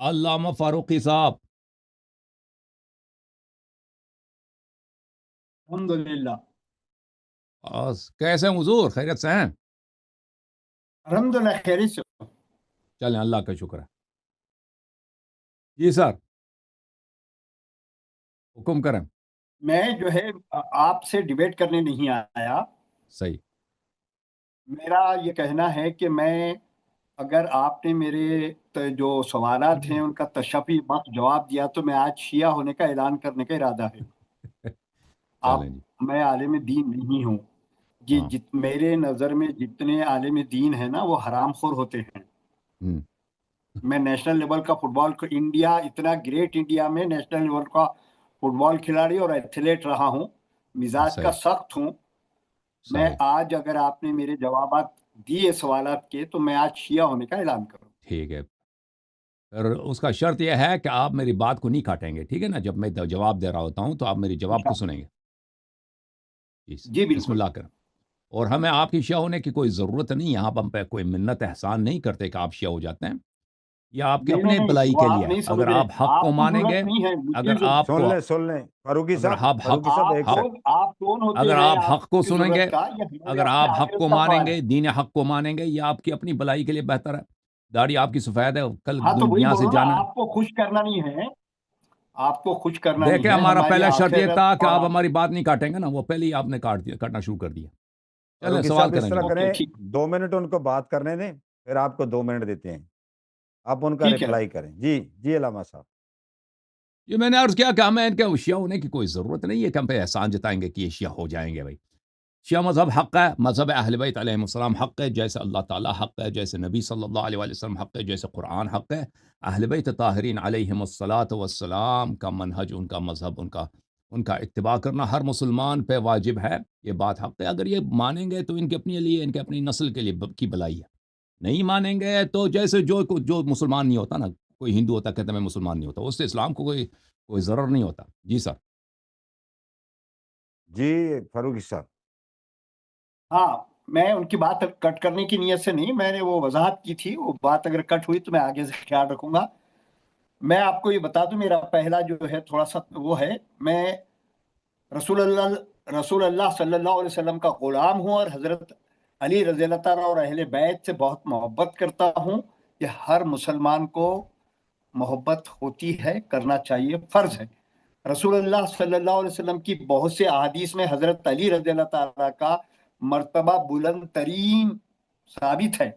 علامہ فاروقی صاحب، الحمد للہ. کیسے ہیں حضور؟ خیریت سے ہیں؟ الحمد للہ خیریت سے. چلیں، اللہ کا شکر ہے. جی سر، حکم کریں. میں جو ہے آپ سے ڈیبیٹ کرنے نہیں آیا. صحیح. میرا یہ کہنا ہے کہ میں اگر آپ نے میرے جو سوالات ہیں ان کا تشفی وقت جواب دیا تو میں آج شیعہ ہونے کا اعلان کرنے کا ارادہ ہے. چلیں جی. میں عالم دین نہیں ہوں. یہ ہاں. میرے نظر میں جتنے عالم دین ہیں نا وہ حرام خور ہوتے ہیں. ہم، میں نیشنل لیول کا فٹ بال انڈیا، اتنا گریٹ انڈیا میں نیشنل لیول کا فٹ بال کھلاڑی اور ایتھلیٹ رہا ہوں. مزاج کا صحیح سخت ہوں. میں صحیح. آج اگر آپ نے میرے جوابات دیے سوالات کے تو میں آج شیعہ ہونے کا اعلان کروں. ٹھیک ہے. اور اس کا شرط یہ ہے کہ آپ میری بات کو نہیں کاٹیں گے، ٹھیک ہے نا؟ جب میں جواب دے رہا ہوتا ہوں تو آپ میری جواب کو سنیں گے. جی جی بسم بالکل. اللہ کریں. اور ہمیں آپ کی شیعہ ہونے کی کوئی ضرورت نہیں. یہاں پر ہم پہ کوئی منت احسان نہیں کرتے کہ آپ شیعہ ہو جاتے ہیں. یہ آپ کے نہیں اپنے نہیں نہیں، بلائی وہ کے آپ لیے ہے. نہیں اگر سمجھ رہے. آپ حق کو آپ کی مانیں گے، ضرورت نہیں ہے، اگر مجھے آپ سن کو لیں سن لیں فاروقی اگر صاحب، آپ حق فاروقی صاحب ایک آپ سیکنڈ. آپ کون ہوتے اگر ہیں؟ آپ آپ حق کو کی سنیں گے، ضرورت کا یہ ہمارے اگر اپنے آپ حق آخرت کو کا مانیں سوال گے، ہے. دین حق کو مانیں گے، یہ آپ کی اپنی بلائی کے لیے بہتر ہے. داڑھی آپ کی سفید ہے، کل ہاں تو وہی دنیا سے بولو نا، جانا ہے. آپ کو خوش کرنا نہیں ہے. آپ کو خوش کرنا نہیں دیکھیں، ہے، ہمارا ہماری پہلا شرط یہ آخرت تھا کہ آپ اور ہماری بات نہیں کاٹیں گے نا. وہ پہلے ہی آپ نے کاٹنا شروع کر دیا. چلیں فاروقی سوال صاحب اس کریں طرح جناب. اوکے کریں، ٹھیک. 2 منٹ ان کو بات کرنے دیں، پھر آپ کو 2 منٹ دیتے ہیں، آپ ان کا ٹھیک ہے. ریپلائی کریں. جی جی علامہ صاحب. یہ میں نے عرض کیا کہ ہمیں ان کے شیعہ ہونے کی کوئی ضرورت نہیں ہے کہ ہم پہ احسان جتائیں گے کہ یہ شیعہ ہو جائیں گے. بھائی، شیعہ مذہب حق ہے، مذہب اہل بیت علیہ السلام حق ہے، جیسے اللہ تعالیٰ حق ہے، جیسے نبی صلی اللہ علیہ وآلہ وسلم حق ہے، جیسے قرآن حق ہے. اہل بیت طاہرین علیہم الصلاۃ والسلام کا منہج، ان کا مذہب، ان کا اتباع کرنا ہر مسلمان پہ واجب ہے. یہ بات حق ہے. اگر یہ مانیں گے تو ان کے اپنے لیے، ان کے اپنی نسل کے لیے کی بلائی ہے. نہیں مانیں گے تو جیسے جو مسلمان نہیں ہوتا نا، کوئی ہندو ہوتا کہتا میں مسلمان نہیں ہوتا، اس سے اسلام کو کوئی ضرر نہیں ہوتا. جی سر. جی فاروقی صاحب. ہاں، میں ان کی بات کٹ کرنے کی نیت سے نہیں، میں نے وہ وضاحت کی تھی. وہ بات اگر کٹ ہوئی تو میں آگے سے خیال رکھوں گا. میں آپ کو یہ بتا دوں، میرا پہلا جو ہے تھوڑا سا وہ ہے، میں رسول اللہ صلی اللہ علیہ وسلم کا غلام ہوں اور حضرت علی رضی اللہ تعالیٰ اور اہل بیت سے بہت محبت کرتا ہوں. یہ ہر مسلمان کو محبت ہوتی ہے، کرنا چاہیے، فرض ہے. رسول اللہ صلی اللہ علیہ وسلم کی بہت سے احادیث میں حضرت علی رضی اللہ تعالیٰ کا مرتبہ بلند ترین ثابت ہے.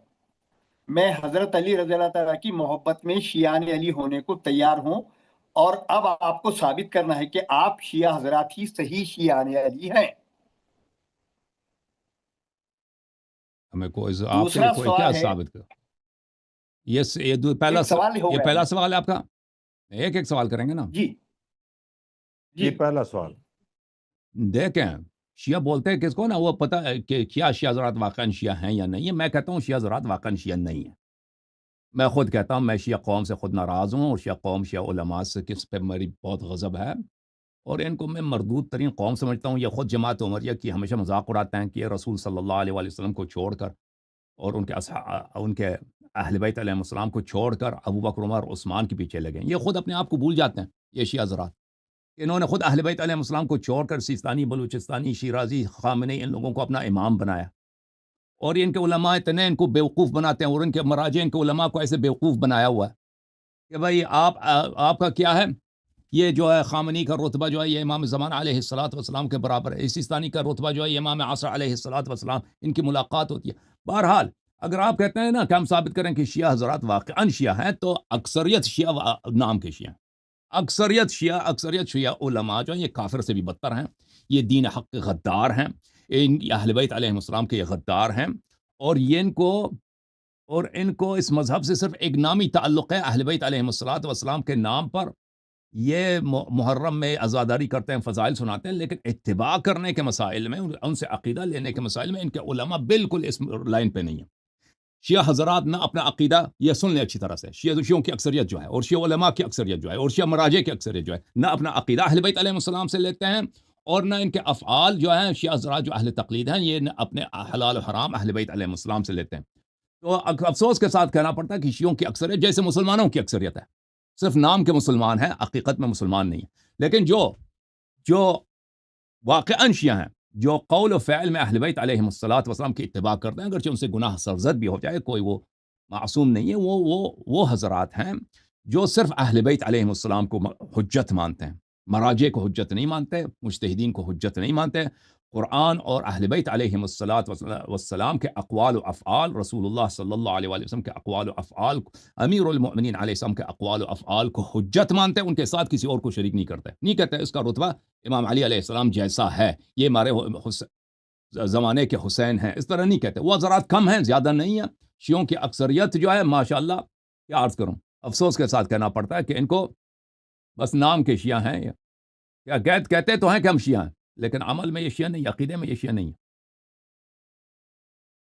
میں حضرت علی رضی اللہ تعالیٰ کی محبت میں شیعان علی ہونے کو تیار ہوں. اور اب آپ کو ثابت کرنا ہے کہ آپ شیعہ حضرات ہی صحیح شیعان علی ہیں. ہمیں آپ کے لیے دوسرا کوئی کیا سوال ہے، ثابت کر. ایک سوال ہو یہ گیا پہلا نا. سوال ہے آپ کا. ایک ایک سوال کریں گے نا. جی جی پہلا سوال. دیکھیں، شیعہ بولتے ہیں کس کو نا، وہ پتہ ہے کہ کیا شیعہ حضرات واقعا شیعہ ہیں یا نہیں ہے. میں کہتا ہوں شیعہ حضرات واقعا شیعہ نہیں ہیں. میں خود کہتا ہوں، میں شیعہ قوم سے خود ناراض ہوں، اور شیعہ قوم، شیعہ علماء سے کس پہ میری بہت غضب ہے، اور ان کو میں مردود ترین قوم سمجھتا ہوں. یہ خود جماعت عمریہ کی ہمیشہ مذاق اڑاتے ہیں کہ یہ رسول صلی اللہ علیہ وآلہ وسلم کو چھوڑ کر اور ان کے اہل بیت علیہ السلام کو چھوڑ کر ابو بکر، عمر، عثمان کے پیچھے لگے ہیں. یہ خود اپنے آپ کو بھول جاتے ہیں. یہ شیعہ حضرات، انہوں نے خود اہل بیت علیہ السلام کو چھوڑ کر سیستانی، بلوچستانی، شیرازی، خامنئی، ان لوگوں کو اپنا امام بنایا. اور ان کے علماء اتنے ان کو بیوقوف بناتے ہیں، اور ان کے مراجع ان کے علماء کو ایسے بیوقوف بنایا ہوا ہے کہ بھائی آپ کا کیا ہے. یہ جو ہے خامنی کا رتبہ جو ہے یہ امام زمان علیہ الصلوۃ والسلام کے برابر ہے. سیستانی کا رتبہ جو ہے یہ امام عصر علیہ الصلوۃ والسلام، ان کی ملاقات ہوتی ہے. بہرحال، اگر آپ کہتے ہیں نا کہ ہم ثابت کریں کہ شیعہ حضرات واقعا شیعہ ہیں، تو اکثریت شیعہ نام کے شیعہ ہیں. اکثریت شیعہ علماء جو ہیں یہ کافر سے بھی بدتر ہیں. یہ دین حق کے غدار ہیں. اہل بیت علیہ السلام کے یہ غدار ہیں. اور ان کو اس مذہب سے صرف ایک نامی تعلق ہے. اہل بیت علیہ السلام کے نام پر یہ محرم میں عزاداری کرتے ہیں، فضائل سناتے ہیں، لیکن اتباع کرنے کے مسائل میں، ان سے عقیدہ لینے کے مسائل میں ان کے علماء بالکل اس لائن پہ نہیں ہیں. شیعہ حضرات نہ اپنا عقیدہ، یہ سن لیں اچھی طرح سے، شیعوں کی اکثریت جو ہے، اور شیعہ علماء کی اکثریت جو ہے، اور شیعہ مراجع کی اکثریت جو ہے، نہ اپنا عقیدہ اہل بیت علیہ السلام سے لیتے ہیں، اور نہ ان کے افعال جو ہیں، شیعہ حضرات جو اہل تقلید ہیں، یہ اپنے حلال و حرام اہل بیت علیہ السلام سے لیتے ہیں. تو افسوس کے ساتھ کہنا پڑتا ہے کہ شیعوں کی اکثریت جیسے مسلمانوں کی اکثریت ہے. صرف نام کے مسلمان ہیں، حقیقت میں مسلمان نہیں ہیں۔ لیکن جو واقعاً شیعہ ہیں، جو قول و فعل میں اہل بیت علیہم الصلاۃ والسلام کی اتباع کرتے ہیں، اگرچہ ان سے گناہ سرزد بھی ہو جائے، کوئی وہ معصوم نہیں ہے، وہ حضرات ہیں جو صرف اہل بیت علیہم السلام کو حجت مانتے ہیں، مراجع کو حجت نہیں مانتے، مجتہدین کو حجت نہیں مانتے۔ قرآن اور اہل بیت علیہم الصلاۃ والسلام کے اقوال و افعال، رسول اللہ صلی اللہ علیہ وآلہ وسلم کے اقوال و افعال، امیر المؤمنین علیہ السلام کے اقوال و افعال کو حجت مانتے ہیں، ان کے ساتھ کسی اور کو شریک نہیں کرتے، نہیں کہتے اس کا رتبہ امام علی علیہ السلام جیسا ہے، یہ ہمارے زمانے کے حسین ہیں، اس طرح نہیں کہتے۔ وہ حضرات کم ہیں، زیادہ نہیں ہیں۔ شیعوں کی اکثریت جو ہے ماشاءاللہ، کیا عرض کروں، افسوس کے ساتھ کہنا پڑتا ہے کہ ان کو بس نام کے شیعہ ہیں، یا کہتے تو ہیں کہ ہم شیعہ ہیں، لیکن عمل میں یہ شیعہ نہیں، عقیدے میں یہ شیعہ نہیں ہے،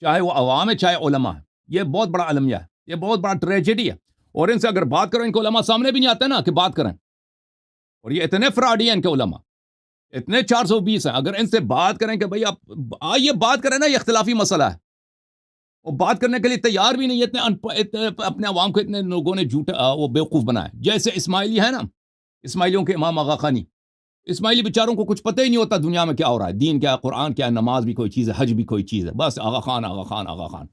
چاہے وہ عوام ہے چاہے علماء ہے۔ یہ بہت بڑا المیہ ہے، یہ بہت بڑا ٹریجڈی ہے، اور ان سے اگر بات کرو، ان کو علماء سامنے بھی نہیں آتے نا کہ بات کریں، اور یہ اتنے فراڈی ہیں ان کے علماء، اتنے 420 ہیں، اگر ان سے بات کریں کہ بھئی آپ آئیے بات کریں نا، یہ اختلافی مسئلہ ہے، وہ بات کرنے کے لیے تیار بھی نہیں، اتنے اپنے عوام کو اتنے لوگوں نے جھوٹا وہ بیوقوف بنایا، جیسے اسماعیلی ہے نا، اسماعیلیوں کے امام آغا خانی، اسماعیلی بیچاروں کو کچھ پتہ ہی نہیں ہوتا دنیا میں کیا ہو رہا ہے، دین کیا ہے، قرآن کیا ہے، نماز بھی کوئی چیز ہے، حج بھی کوئی چیز ہے، بس آغا خان آغا خان آغا خان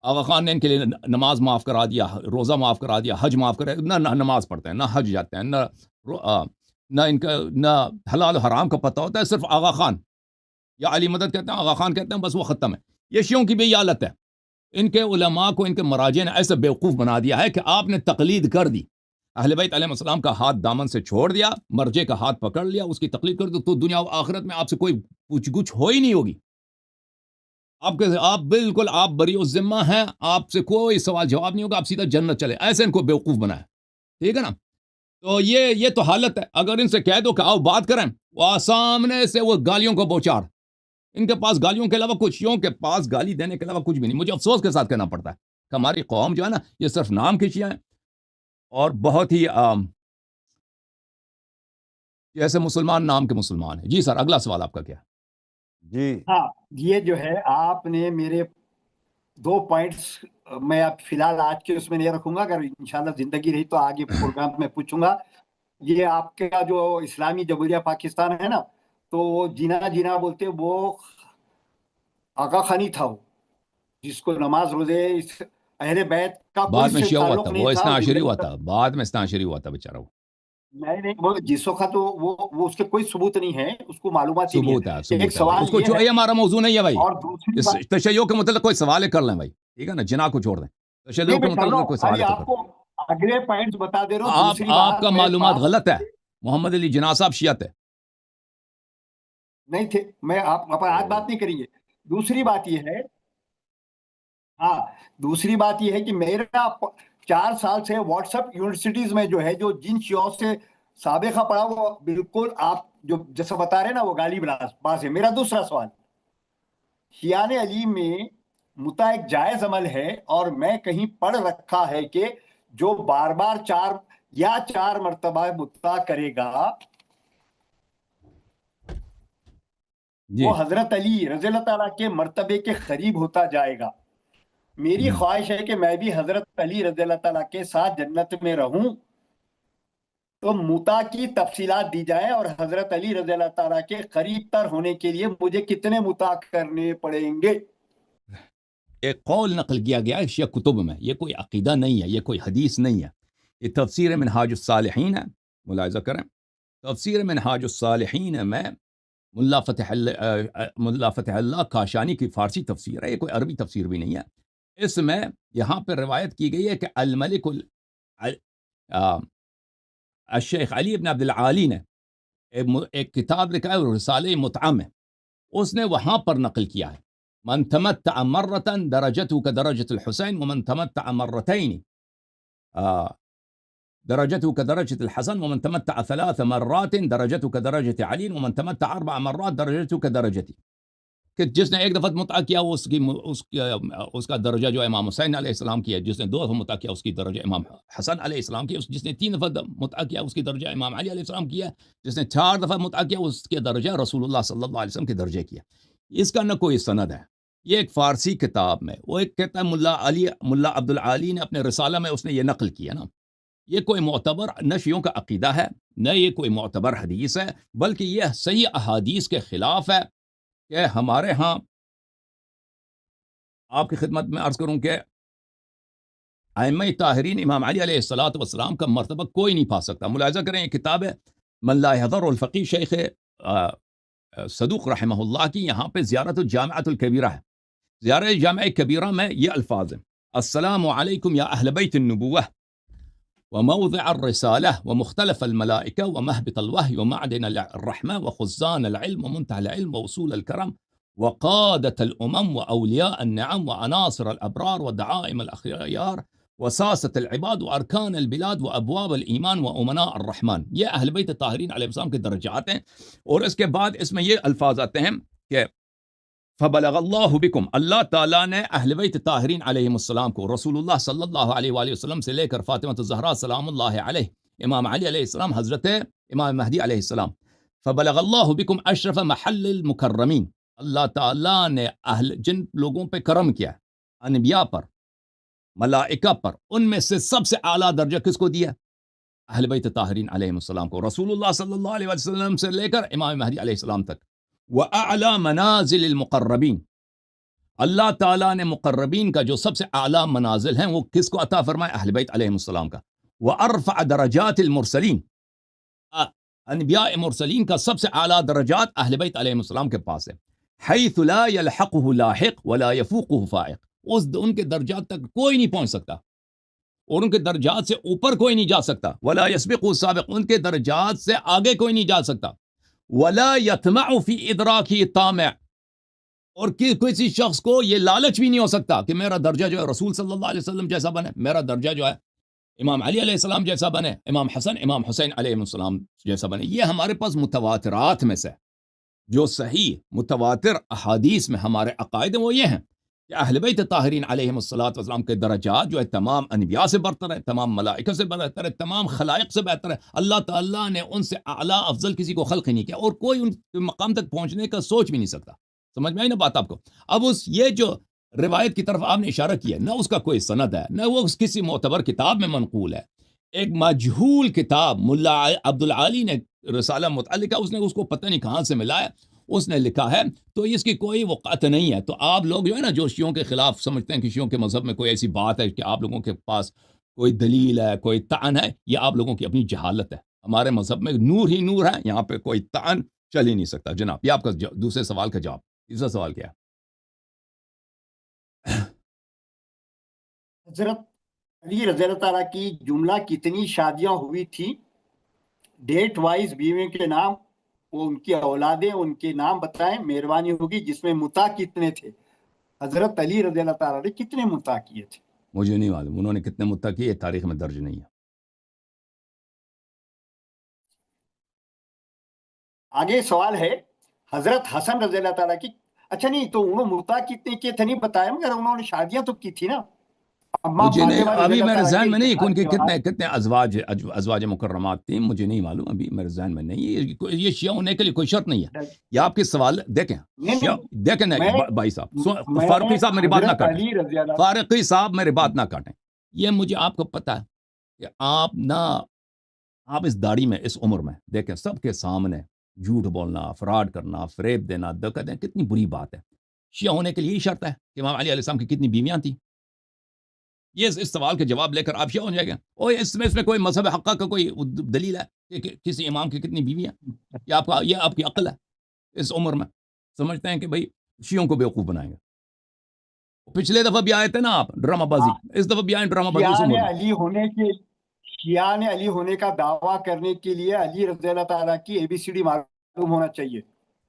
آغا خان نے ان کے لیے نماز معاف کرا دیا، روزہ معاف کرا دیا، حج معاف کرا، نہ نماز پڑھتے ہیں، نہ حج جاتے ہیں، نہ ان کا نہ حلال و حرام کا پتہ ہوتا ہے، صرف آغا خان یا علی مدد کہتے ہیں، آغا خان کہتے ہیں، بس وہ ختم ہے۔ یہ شیعوں کی بھی یہ حالت ہے، ان کے علماء کو ان کے مراجع نے ایسے بیوقوف بنا دیا ہے کہ آپ نے تقلید کر دی، اہل بیت علیہ السلام کا ہاتھ دامن سے چھوڑ دیا، مرجع کا ہاتھ پکڑ لیا، اس کی تقلید کر دی، تو دنیا و آخرت میں آپ سے کوئی پوچھ گچھ ہو ہی نہیں ہوگی، آپ بالکل آپ بری الذمہ ہیں، آپ سے کوئی سوال جواب نہیں ہوگا، آپ سیدھا جنت چلے، ایسے ان کو بیوقوف بنایا، ٹھیک ہے نا؟ تو یہ تو حالت ہے۔ اگر ان سے کہہ دو کہ آؤ بات کریں، وہ سامنے سے وہ گالیوں کو بوچار، ان کے پاس گالیوں کے علاوہ کچھ، شیعوں کے پاس گالی دینے کے علاوہ کچھ بھی نہیں۔ مجھے افسوس کے ساتھ کہنا پڑتا ہے کہ ہماری قوم جو ہے نا، یہ صرف نام کی شیعہ ہیں، اور بہت ہی جیسے مسلمان نام کے مسلمان ہیں۔ جی سر، اگلا سوال آپ کا کیا ہے؟ جی ہاں، یہ جو ہے آپ نے میرے 2 پوائنٹس، میں اب فی الحال آج کے اس میں نہیں رکھوں گا، اگر انشاءاللہ زندگی رہی تو آگے پروگرام میں پوچھوں گا۔ یہ آپ کا جو اسلامی جمہوریہ پاکستان ہے نا، تو وہ جینا بولتے، وہ آغا خانی تھا، وہ جس کو نماز روزے اہل بیت کا بعد کوئی میں سے شیعہ ہوا تعلق تھا، نہیں وہ تھا۔ استنا عشری ہوا تھا، بعد میں استنا عشری ہوا تھا بیچارہ، وہ نہیں، وہ جس وقت تو وہ اس کے کوئی ثبوت نہیں ہے، اس کو معلومات ہی نہیں ثبوت ہے، ایک ثبوت ہے، سوال اس کو یہ ہے، یہ ہمارا موضوع نہیں ہے بھائی، اور دوسری اس بات، تشیع کے متعلق کوئی سوال کر لیں بھائی، ٹھیک ہے نا، جناح کو چھوڑ دیں، تشیع نہیں کے میں کر رہا متعلق ہوں، کوئی خالی سوال تو آپ کر کو اگلے پوائنٹس بتا دے رہا ہوں۔ دوسری آپ کا بات، میرے معلومات پاس غلط ہے، محمد علی جناح صاحب شیعہ تھے۔ نہیں تھے، میں آپ آج بات نہیں کریں گے۔ دوسری بات یہ ہے، ہاں، دوسری بات یہ ہے کہ میرا 4 سال سے واٹس ایپ یونیورسٹیز میں جو ہے، جو جن شیعوں سے سابقہ پڑھا، وہ بالکل آپ جو جیسا بتا رہے ہیں نا، وہ گالی باز ہے۔ میرا دوسرا سوال، شیعان علی میں متا ایک جائز عمل ہے، اور میں کہیں پڑھ رکھا ہے کہ جو بار بار 4 مرتبہ متا کرے گا، جی، وہ حضرت علی رضی اللہ تعالیٰ کے مرتبے کے قریب ہوتا جائے گا۔ میری خواہش ہے کہ میں بھی حضرت علی رضی اللہ تعالیٰ کے ساتھ جنت میں رہوں، تو متا کی تفصیلات دی جائیں، اور حضرت علی رضی اللہ تعالیٰ کے قریب تر ہونے کے لیے مجھے کتنے متا کرنے پڑیں گے۔ ایک قول نقل کیا گیا ہے شیعہ کتب میں، یہ کوئی عقیدہ نہیں ہے، یہ کوئی حدیث نہیں ہے، یہ تفسیر منہاج الصالحین ہے، ملاحظہ کریں، تفسیر منہاج الصالحین میں ملا فتح اللہ کاشانی کی فارسی تفسیر ہے، یہ کوئی عربی تفسیر بھی نہیں ہے۔ اس میں یہاں پہ روایت کی گئی ہے کہ الملک الشیخ علی ابن عبد العالی نے ایک کتاب لکھا ہے، رسالہ متعہ میں، اس نے وہاں پر نقل کیا ہے، من تمتع مرة درجته كدرجة الحسين، ومن تمتع مرتين درجته كدرجة الحسن، ومن تمتع 3 مرات درجته كدرجة علي، ومن تمتع 4 مرات درجته كدرجتي، کہ جس نے ایک دفعہ متع کیا وہ اس کا درجہ جو امام حسین علیہ السلام کی ہے، جس نے 2 دفعہ متع کیا اس کی درجہ امام حسن علیہ السلام کی ہے، جس نے 3 دفعہ متع کیا اس کی درجہ امام علی علیہ السلام کی ہے، جس نے 4 دفعہ متع کیا اس کے درجہ رسول اللہ صلی اللہ علیہ وسلم کے درجے کی ہے۔ اس کا نہ کوئی سند ہے، یہ ایک فارسی کتاب میں، وہ ایک کہتا ہے ملا عبد العالی نے اپنے رسالہ میں اس نے یہ نقل کیا نا، یہ کوئی معتبر نہ شیعوں کا عقیدہ ہے، نہ یہ کوئی معتبر حدیث ہے، بلکہ یہ صحیح احادیث کے خلاف ہے کہ ہمارے ہاں آپ کی خدمت میں عرض کروں کہ ائمہ طاہرین امام علی علیہ الصلوۃ والسلام کا مرتبہ کوئی نہیں پا سکتا۔ ملاحظہ کریں، یہ کتاب ہے من لا يحضر الفقی شیخ صدوق رحمہ اللہ کی، یہاں پہ زیارت الجامعۃ الکبیرہ ہے۔ زیارت جامعہ کبیرہ میں یہ الفاظ ہیں: السلام علیکم یا اہل بیت النبوہ وموضع الرسالہ ومختلف الملائکہ ومہبط الوحی ومعدن الرحمہ وخزان العلم ومنتهى العلم ووصول الكرم وقادة الأمم وأولياء النعم وعناصر الأبرار ودعائم الأخيار وساسة العباد وأركان البلاد وأبواب الإيمان وأمناء الرحمن۔ یہ اہل بیت طاہرین علیہ السلام کے درجات ہیں، اور اس کے بعد اس میں یہ الفاظ آتے ہیں کہ فبلغ اللہ بکم، اللہ تعالیٰ نے اہل بیت طاہرین علیہ السلام کو رسول اللہ صلی اللہ علیہ وآلہ وسلم سے لے کر فاطمہ الزہرا سلام اللہ علیہ، امام علی علیہ السلام، حضرت امام مہدی علیہ السلام، فبلغ اللہ بکم اشرف محل المکرمین، اللہ تعالیٰ نے جن لوگوں پہ کرم کیا، انبیاء پر، ملائکہ پر، ان میں سے سب سے اعلیٰ درجہ کس کو دیا؟ اہل بیت طاہرین علیہ السلام کو، رسول اللہ صلی اللہ علیہ وسلم سے لے کر امام مہدی علیہ السلام تک۔ وَأَعْلَى مَنَازِلِ الْمُقَرَّبِينَ، اللہ تعالیٰ نے مقربین کا جو سب سے اعلیٰ منازل ہیں وہ کس کو عطا فرمائے؟ اہل بیت علیہ السلام کا۔ وَأَرْفَعَ دَرَجَاتِ الْمُرْسَلِينَ، انبیاء مرسلین کا سب سے اعلیٰ درجات اہل بیت علیہ السلام کے پاس ہے۔ حیث لا یلحقہ لاحق ولا یفوقہ فائق، ان کے درجات تک کوئی نہیں پہنچ سکتا، اور ان کے درجات سے اوپر کوئی نہیں جا سکتا۔ ولا یسبقہ سابق، ان کے درجات سے آگے کوئی نہیں جا سکتا۔ ولا یطمع فی ادراکہ طامع، اور کسی شخص کو یہ لالچ بھی نہیں ہو سکتا کہ میرا درجہ جو ہے رسول صلی اللہ علیہ وسلم جیسا بنے، میرا درجہ جو ہے امام علی علیہ السلام جیسا بنے، امام حسن امام حسین علیہ السلام جیسا بنے۔ یہ ہمارے پاس متواترات میں سے جو صحیح متواتر احادیث میں ہمارے عقائد وہ یہ ہیں کہ اہل بیت طاہرین علیہ السلام کے درجات جو ہے تمام انبیاء سے برتر ہے، تمام ملائکہ سے برتر ہے، تمام خلائق سے بہتر ہے۔ اللہ تعالیٰ نے ان سے اعلیٰ افضل کسی کو خلق ہی نہیں کیا، اور کوئی ان مقام تک پہنچنے کا سوچ بھی نہیں سکتا۔ سمجھ میں آئی نا بات آپ کو؟ اب یہ جو روایت کی طرف آپ نے اشارہ کیا، نہ اس کا کوئی سند ہے، نہ وہ کسی معتبر کتاب میں منقول ہے۔ ایک مجہول کتاب ملا عبد العالی نے رسالہ متعلقہ، اس نے اس کو پتہ نہیں کہاں سے ملا ہے، اس نے لکھا ہے، تو اس کی کوئی وقعت نہیں ہے۔ تو آپ لوگ جو ہے نا جو شیعوں کے خلاف سمجھتے ہیں کہ شیعوں کے مذہب میں کوئی ایسی بات ہے کہ آپ لوگوں کے پاس کوئی دلیل ہے، کوئی طعن ہے، یہ آپ لوگوں کی اپنی جہالت ہے۔ ہمارے مذہب میں نور ہی نور ہے، یہاں پہ کوئی طعن چل ہی نہیں سکتا۔ جناب یہ آپ کا دوسرے سوال کا جواب۔ تیسرا سوال کیا ہے؟ حضرت علی رضی اللہ تعالیٰ کی جملہ کتنی شادیاں ہوئی تھی، ڈیٹ وائز بیوی کے نام، وہ ان کی اولادیں، ان کے نام بتائیں، مہربانی ہوگی، جس میں متا کتنے تھے؟ حضرت علی رضی اللہ تعالیٰ نے کتنے متا کیے تھے؟ مجھے نہیں معلوم انہوں نے کتنے متا کیے، تاریخ میں درج نہیں ہے۔ آگے سوال ہے حضرت حسن رضی اللہ تعالیٰ کی، اچھا نہیں تو انہوں متا کتنے کیے تھے نہیں بتایا، مگر انہوں نے شادیاں تو کی تھی نا۔ مجھے نہیں، ابھی میرے ذہن میں نہیں کہ ان کے کتنے ازواج مکرمات تھیں، مجھے نہیں معلوم، ابھی میرے ذہن میں نہیں۔ یہ شیعہ ہونے کے لیے کوئی شرط نہیں ہے۔ یہ آپ کے سوال دیکھیں بھائی صاحب، فاروقی صاحب میری بات نہ کاٹیں، فاروقی صاحب میری بات نہ کاٹیں۔ یہ مجھے آپ کو پتا ہے کہ آپ اس داڑھی میں، اس عمر میں دیکھیں سب کے سامنے جھوٹ بولنا، فراڈ کرنا، فریب دینا، دھوکہ دینا کتنی بری بات ہے۔ شیعہ ہونے کے لیے یہی شرط ہے کہ امام علی علیہ السلام کی کتنی بیویاں تھیں؟ یہ اس سوال کے جواب لے کر آپ شیعہ ہو جائے گا؟ اور اس میں کوئی مذہب حقہ کا کوئی دلیل ہے کہ کسی امام کی کتنی بیویاں؟ یہ آپ کی عقل ہے اس عمر میں؟ سمجھتے ہیں کہ بھئی شیعوں کو بیوقوف بنائیں گے۔ پچھلے دفعہ بھی آئے تھے نا آپ ڈرامہ بازی، اس دفعہ بھی آئے ڈرامہ بازی اس عمر میں۔ شیعہ نے علی ہونے کا دعویٰ کرنے کے لیے علی رضی اللہ تعالیٰ کی ABCD معلوم ہونا چاہیے۔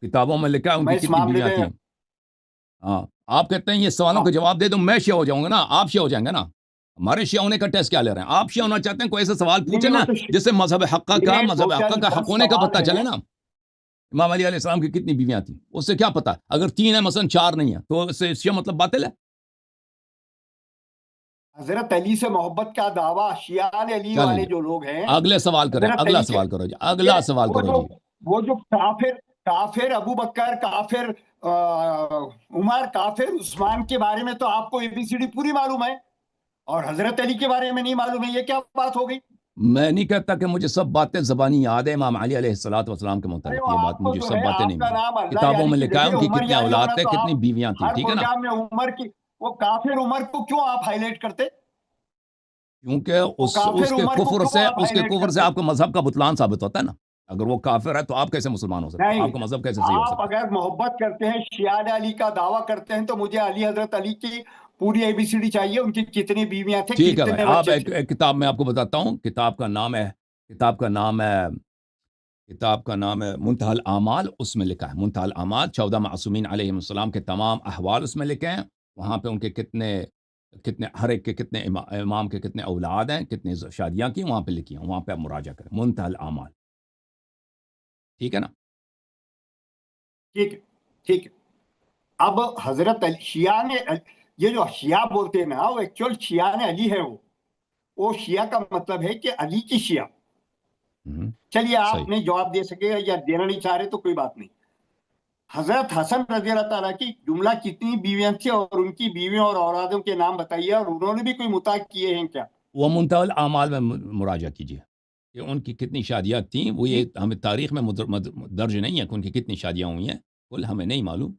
کتابوں میں لکھا ہے ان کی کتنی بیویاں تھیں۔ ہاں، آپ کہتے ہیں یہ سوالوں کا جواب دے دوں میں شیعہ ہو جاؤں گا نا، آپ شیعہ ہو جائیں گے نا۔ ہمارے شیعہ ہونے کا ٹیسٹ کیا لے رہے ہیں؟ آپ شیعہ ہونا چاہتے ہیں، کوئی ایسا سوال پوچھیں نا جس سے مذہب حقہ کا حق ہونے کا پتہ چلے نا۔ امام علی علیہ السلام کی کتنی بیویاں تھیں اس سے کیا پتہ؟ اگر 3 ہیں مثلا 4 نہیں ہیں تو اس سے شیعہ مطلب باطل ہے؟ حضرت علی سے محبت کا دعویٰ شیعہ علی والے جو لوگ ہیں، اگلے سوال کریں، اگلا سوال کرو جی، اگلا سوال کرو جی۔ وہ جو کافر ابو بکر، کافر عمر، کافر عثمان کے بارے میں تو آپ کو ABCD پوری معلوم ہے، اور حضرت علی کے بارے میں نہیں معلوم ہے، یہ کیا بات ہو گئی؟ میں نہیں کہتا کہ مجھے سب باتیں زبانی یاد ہے امام علی علیہ الصلوۃ والسلام کے ارے متعلق، وہ یہ آپ بات کو مجھے جو سب ہے باتیں آپ نہیں کا معلوم، نام اللہ کتابوں یاری میں کی لکھا ہے جگہ ان کی عمر کتنی یاری اولاد ہونا، تھے، تو کتنی آپ بیویاں تھیں، ہر ٹھیک ہے نا؟ پروگرام میں عمر کی، وہ کافر عمر کو کیوں آپ ہائی لائٹ کرتے؟ کیونکہ وہ اس کافر کے عمر کو کفر کیوں سے، آپ اس ہائی کے لائٹ کفر سے کرتے؟ آپ کو مذہب کا بطلان ثابت ہوتا ہے نا۔ اگر وہ کافر ہے تو آپ کیسے مسلمان ہو سکتے ہیں؟ نہیں، آپ کا مذہب کیسے صحیح ہو آپ سکتا ہے؟ اگر محبت کرتے ہیں، شیعہ علی کا دعویٰ کرتے ہیں، تو مجھے علی حضرت علی کی پوری ABCD چاہیے، ان کی کتنی بیویاں تھے، ٹھیک ہے بھائی، کتنے آپ بچے ایک تھے۔ کتاب میں آپ کو بتاتا ہوں، کتاب کا نام ہے منتہی الاعمال، اس میں لکھا ہے منتہی الاعمال، 14 معصومین علیہ السلام کے تمام احوال اس میں لکھے ہیں، وہاں پہ ان کے کتنے ہر ایک کے کتنے امام کے کتنے اولاد ہیں، کتنے شادیاں کی، وہاں پہ لکھی ہیں، وہاں پہ آپ مراجعہ کریں، منتہی الاعمال، ٹھیک ہے نا؟ ٹھیک ہے، ٹھیک ہے۔ اب حضرت علی شیعہ نے، یہ جو شیعہ بولتے ہیں نا، وہ ایکچوئل شیعہ نے علی ہے، وہ شیعہ کا مطلب ہے کہ علی کی شیعہ۔ چلیے آپ صحیح، نہیں جواب دے سکے یا دینا نہیں چاہ رہے تو کوئی بات نہیں۔ حضرت حسن رضی اللہ تعالیٰ کی جملہ کتنی بیویاں تھیں، اور ان کی بیویوں اور اولادوں کے نام بتائیے، اور انہوں نے بھی کوئی مطاع کیے ہیں کیا؟ وہ منتہی الاعمال میں مراجعہ کیجیے کہ ان کی کتنی شادیاں تھیں، وہ یہ ہمیں تاریخ میں درج نہیں ہے کہ ان کی کتنی شادیاں ہوئی ہیں، کل ہمیں نہیں معلوم،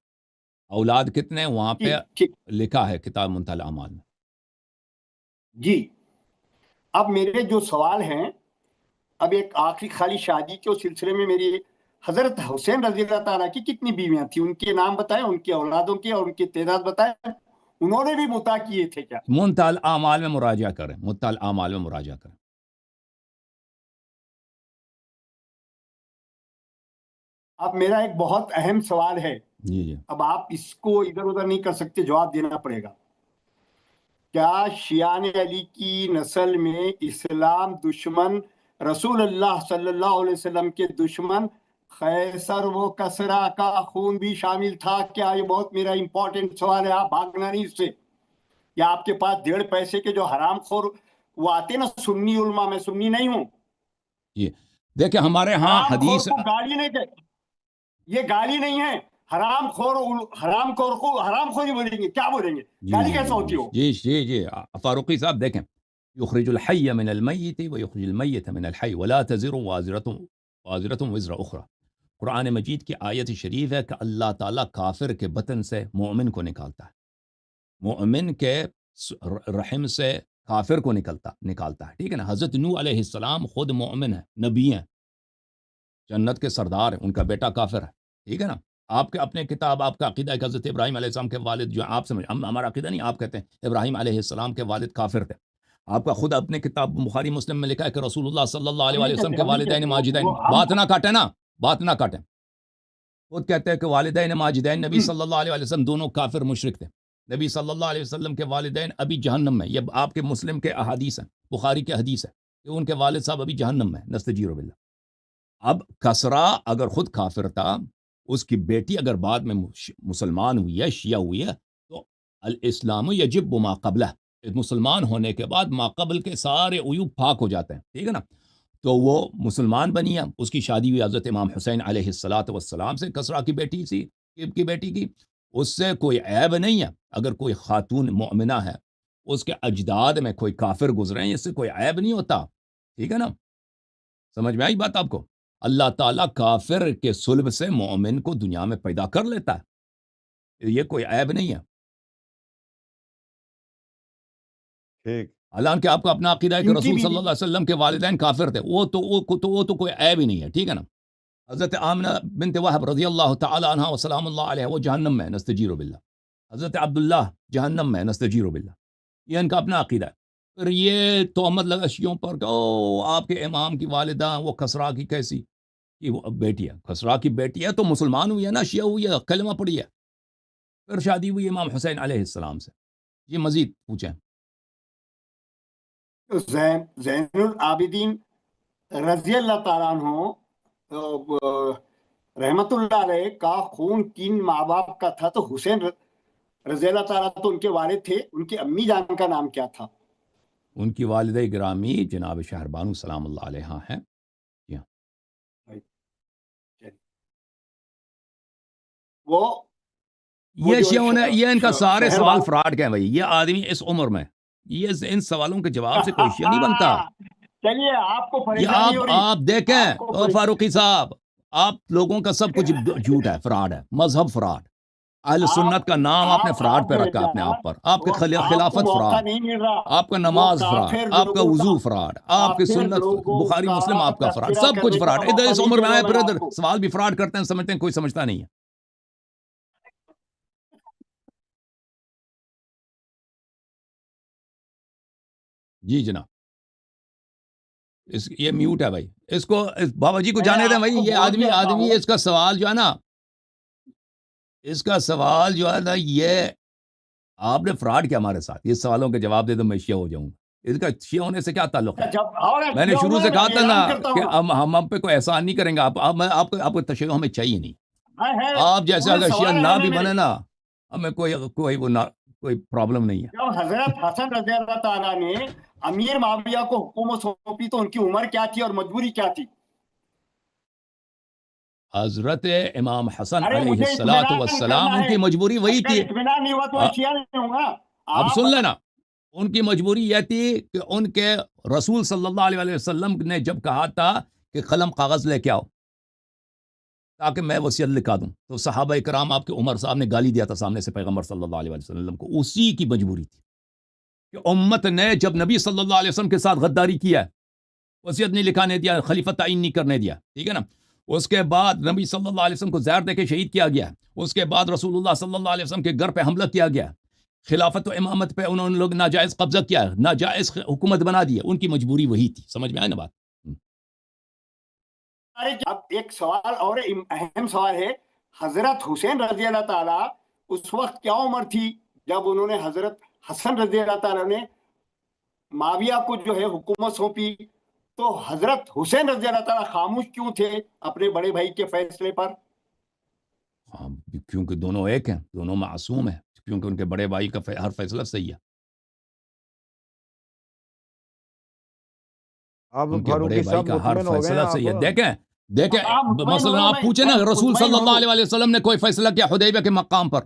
اولاد کتنے وہاں پہ ٹھیک ٹھیک لکھا ہے کتاب منتہی الاعمال میں۔ جی۔ اب میرے جو سوال ہیں، اب ایک آخری خالی شادی کے سلسلے میں میری، حضرت حسین رضی اللہ تعالیٰ کی کتنی بیویاں تھیں، ان کے نام بتائیں، ان کے اولادوں کے اور ان کی تعداد بتائیں، انہوں نے بھی مطاع کیے تھے کیا؟ منتہی الاعمال میں مراجعہ کریں، منتہی الاعمال میں مراجعہ کریں۔ اب میرا ایک بہت اہم سوال ہے، جی جی، اب آپ اس کو ادھر ادھر نہیں کر سکتے، جواب دینا پڑے گا۔ کیا شیعان علی کی نسل میں اسلام دشمن، رسول اللہ صلی اللہ علیہ وسلم کے دشمن قیصر و کسریٰ کا خون بھی شامل تھا کیا؟ یہ بہت میرا امپورٹنٹ سوال ہے، آپ بھاگنا نہیں اس سے۔ یا آپ کے پاس 1.5 پیسے کے جو حرام خور وہ آتے نا سنی علماء، میں سنی نہیں ہوں، جی دیکھیں ہمارے ہاں حرام خور حدیث، کو گالی نہیں کہتے، یہ گالی نہیں ہے، حرام خور کو حرام خوری بولیں گے، کیا بولیں گے؟ جی گالی جی کیسا ہوتی جی ہو؟ جی جی جی فاروقی صاحب دیکھیں، یخرج الحی من المیت ویخرج المیت من الحی ولا تزر وازرۃ وزر اخرى، قرآن مجید کی آیت شریف ہے کہ اللہ تعالیٰ کافر کے بطن سے مومن کو نکالتا ہے، مومن کے رحم سے کافر کو نکالتا ہے، ٹھیک ہے نا؟ حضرت نوح علیہ السلام خود مومن ہے، نبی ہیں، جنت کے سردار ہیں، ان کا بیٹا کافر ہے، ٹھیک ہے نا؟ آپ کے اپنے کتاب، آپ کا عقیدہ ہے کہ حضرت ابراہیم علیہ السلام کے والد، جو آپ سمجھ، ہمارا عقیدہ نہیں، آپ کہتے ہیں ابراہیم علیہ السلام کے والد کافر تھے، آپ کا خود اپنے کتاب بخاری مسلم میں لکھا ہے کہ رسول اللہ صلی اللہ ہم علیہ نہیں وسلم کہتے، کے ہم نہیں والدین کہتے، ماجدین، وہ ہم بات نہ کاٹیں نا، بات نہ کاٹیں، خود کہتے ہیں کہ والدین ماجدین نبی صلی اللہ علیہ وسلم دونوں کافر مشرک تھے، نبی صلی اللہ علیہ وسلم کے والدین ابھی جہنم میں، یہ آپ کے مسلم کے احادیث ہیں، بخاری کے حدیث ہے کہ ان کے والد صاحب ابھی جہنم میں، نستجیر باللہ۔ اب کسرا اگر خود کافر تھا، اس کی بیٹی اگر بعد میں مسلمان ہوئی ہے، شیعہ ہوئی ہے، تو الاسلام یجب ما قبلہ، مسلمان ہونے کے بعد ما قبل کے سارے عیوب پاک ہو جاتے ہیں، ٹھیک ہے نا؟ تو وہ مسلمان بنی ہے، اس کی شادی ہوئی حضرت امام حسین علیہ السلام سے، کسرا کی بیٹی کی بیٹی کی، اس سے کوئی عیب نہیں ہے، اگر کوئی خاتون مؤمنہ ہے، اس کے اجداد میں کوئی کافر گزرے ہیں، اس سے کوئی عیب نہیں ہوتا، ٹھیک ہے نا؟ سمجھ میں آئی بات آپ کو؟ اللہ تعالیٰ کافر کے صلب سے مومن کو دنیا میں پیدا کر لیتا ہے، یہ کوئی عیب نہیں ہے، ٹھیک، حالانکہ آپ کا اپنا عقیدہ ہے کہ ان کی رسول صلی بیوی، اللہ علیہ وسلم کے والدین کافر تھے، وہ تو کوئی عیب ہی نہیں ہے، ٹھیک ہے نا؟ حضرت آمنہ بنت وہب رضی اللہ تعالی عنہ وسلام اللہ علیہ، وہ جہنم میں، نستجیر باللہ، حضرت عبداللہ جہنم میں، نستجیر باللہ، یہ ان کا اپنا عقیدہ ہے۔ پھر یہ تہمت لگا شیعوں پر کہ او آپ کے امام کی والدہ وہ کسرا کی کیسی، کہ وہ بیٹی ہے، کسرا کی بیٹی ہے تو مسلمان ہوئی ہے نا، شیعہ ہوئی ہے، کلمہ پڑھی ہے، پھر شادی ہوئی امام حسین علیہ السلام سے۔ یہ مزید پوچھیں۔ زین العابدین رضی اللہ تعالیٰ عنہ رحمت اللہ علیہ کا خون کن ماں باپ کا تھا؟ تو حسین رضی اللہ تعالیٰ تو ان کے والد تھے، ان کی امی جان کا نام کیا تھا؟ ان کی والدہ گرامی جناب شہر بانو سلام اللہ علیہ ہیں۔ وہ یہ جو شیعوں نے، یہ ان کا سارے شہر سوال بانو، فراڈ کے ہیں بھائی، یہ آدمی اس عمر میں، یہ ان سوالوں کے جواب سے کوئی شیعہ نہیں بنتا۔ چلیے آپ کو یہ پریشانی ہو رہی آپ دیکھیں آپ کو پریشانی- فاروقی صاحب، آپ لوگوں کا سب کچھ جھوٹ ہے، فراڈ ہے، مذہب فراڈ، اہل سنت کا نام آپ نے فراڈ پہ رکھا اپنے آپ پر، آپ کے آپ کو خلافت موقع فراڈ، نہیں مل رہا، آپ کا وہ نماز فراڈ، کافر آپ کا لوگوں وضو فراڈ، آپ کی کافر سنت لوگوں بخاری کا مسلم آپ کا فراڈ، تذکرہ سب کچھ کرنے کا فراڈ۔ ادھر موقع اس نہیں عمر دے میں رہا آئے میں پھر آپ ادھر کو۔ سوال بھی فراڈ کرتے ہیں، سمجھتے ہیں کوئی سمجھتا نہیں ہے۔ جی جناب، یہ میوٹ ہے بھائی، اس کو بابا جی کو میں نے جانے دیں آپ بھائی، کو یہ بول دیا تھا آدمی ہوں، اس کا سوال جو ہے نا، اس کا سوال جو ہے نا، یہ آپ نے فراڈ کیا ہمارے ساتھ، یہ سوالوں کے جواب دے دو میں شیعہ ہو جاؤں گا، اس کا شیعہ ہونے سے کیا تعلق ہے؟ جب اور میں نے کیا شروع ہوا سے کہا تھا نا اعلان کرتا کہ ہوں ہم پہ کوئی احسان نہیں کریں گے، آپ کو تشیع ہمیں چاہیے نہیں، ہے آپ جیسے پورے اگر شیعہ سوال نہ ہے بھی میرے۔ بنے نا، ہمیں کوئی پرابلم نہیں ہے۔ جب حضرت حسن رضی اللہ تعالیٰ نے امیر معاویہ کو حکومت سونپی تو ان کی عمر کیا تھی اور مجبوری کیا تھی؟ حضرت امام حسن ارے علیہ مجھے الصلاۃ اطمینان والسلام، کرنا ان ہے، کی مجبوری وہی اگر تھی۔ اطمینان نہیں ہوا تو میں شیعہ نہیں ہوں گا۔ اب آپ سن لینا، ان کی مجبوری یہ تھی کہ ان کے رسول صلی اللہ علیہ وسلم نے جب کہا تھا کہ قلم کاغذ لے کے آؤ تاکہ میں وصیت لکھا دوں، تو صحابہ کرام آپ کے عمر صاحب نے گالی دیا تھا سامنے سے پیغمبر صلی اللہ علیہ وسلم کو، اسی کی مجبوری تھی کہ امت نے جب نبی صلی اللہ علیہ وسلم کے ساتھ غداری کیا ہے، وصیت نہیں لکھانے دیا، خلیفہ تعین نہیں کرنے دیا، ٹھیک ہے نا، اس کے بعد نبی صلی اللہ علیہ وسلم کو زہر دے کے شہید کیا گیا، اس کے بعد رسول اللہ صلی اللہ علیہ وسلم کے گھر پہ حملہ کیا گیا، خلافت و امامت پہ انہوں نے لوگ ناجائز قبضہ کیا، ناجائز حکومت بنا دی، ان کی مجبوری وہی تھی، سمجھ میں آئے نا بات؟ اب ایک سوال اور اہم سوال ہے، حضرت حسین رضی اللہ تعالیٰ اس وقت کیا عمر تھی جب انہوں نے حضرت حسن رضی اللہ تعالیٰ نے معاویہ کو جو ہے حکومت سونپی، تو حضرت حسین رضی اللہ تعالیٰ خاموش کیوں تھے اپنے بڑے بھائی کے فیصلے پر؟ ہاں، کیونکہ دونوں ایک ہیں، دونوں معصوم ہیں، کیونکہ ان کے بڑے بھائی کا ہر فیصلہ صحیح ہے، اب ان کے بڑے فاروقی بھائی صاحب کا ہر مطمئن ہو گئے فیصلہ ہیں صحیح ہے۔ آپ؟ دیکھیں آپ مطمئن مثلا ہو، آپ پوچھیں نا میں رسول مطمئن صلی اللہ ہوں۔ علیہ وسلم نے کوئی فیصلہ کیا حدیبیہ کے مقام پر،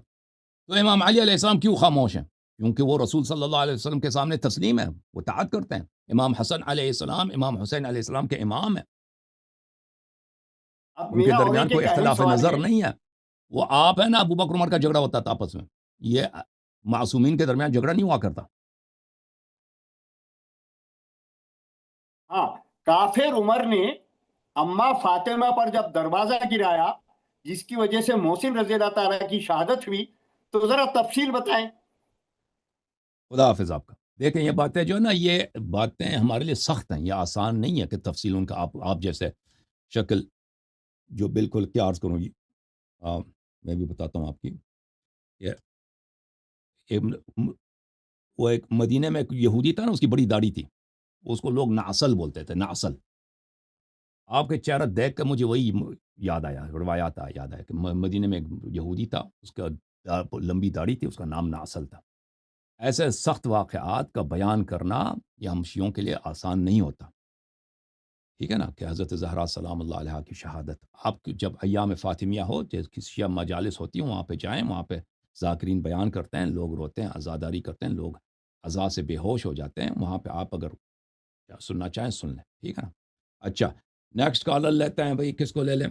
تو امام علی علیہ السلام کیوں خاموش ہیں؟ کیونکہ وہ رسول صلی اللہ علیہ وسلم کے سامنے تسلیم ہے، وہ اطاعت کرتے ہیں، امام حسن علیہ السلام امام حسین علیہ السلام کے امام ہیں، اب ان کے میرا اور درمیان ایک کوئی اہم اختلاف سوال نظر ہے، نہیں ہے، وہ آپ ہے نا، ابو بکر عمر کا جھگڑا ہوتا تھا آپس میں، یہ معصومین کے درمیان جھگڑا نہیں ہوا کرتا۔ ہاں، کافر عمر نے اما فاطمہ پر جب دروازہ گرایا جس کی وجہ سے محسن رضی اللہ تعالیٰ کی شہادت ہوئی، تو ذرا تفصیل بتائیں۔ خدا حافظ آپ کا۔ دیکھیں یہ باتیں جو ہے نا، یہ باتیں ہمارے لیے سخت ہیں، یہ آسان نہیں ہے کہ تفصیل ان کا آپ جیسے شکل جو بالکل کیا عرض کروں گی، میں بھی بتاتا ہوں آپ کی، یہ وہ ایک مدینے میں ایک یہودی تھا نا، اس کی بڑی داڑھی تھی، اس کو لوگ ناصل بولتے تھے، ناصل۔ آپ کے چہرہ دیکھ کر مجھے وہی یاد آیا، روایات یاد آیا کہ مدینے میں ایک یہودی تھا، اس کا لمبی داڑھی تھی، اس کا نام ناصل تھا۔ ایسے سخت واقعات کا بیان کرنا یہ ہم شیعوں کے لیے آسان نہیں ہوتا، ٹھیک ہے نا، کہ حضرت زہرا سلام اللہ علیہ کی شہادت، آپ جب ایام فاطمیہ ہو، جیسے شیعہ مجالس ہوتی ہیں، وہاں پہ جائیں، وہاں پہ ذاکرین بیان کرتے ہیں، لوگ روتے ہیں، عزاداری کرتے ہیں، لوگ عزا سے بے ہوش ہو جاتے ہیں، وہاں پہ آپ اگر سننا چاہیں سن لیں، ٹھیک ہے نا۔ اچھا، نیکسٹ کالر لیتے ہیں بھائی، کس کو لے لیں؟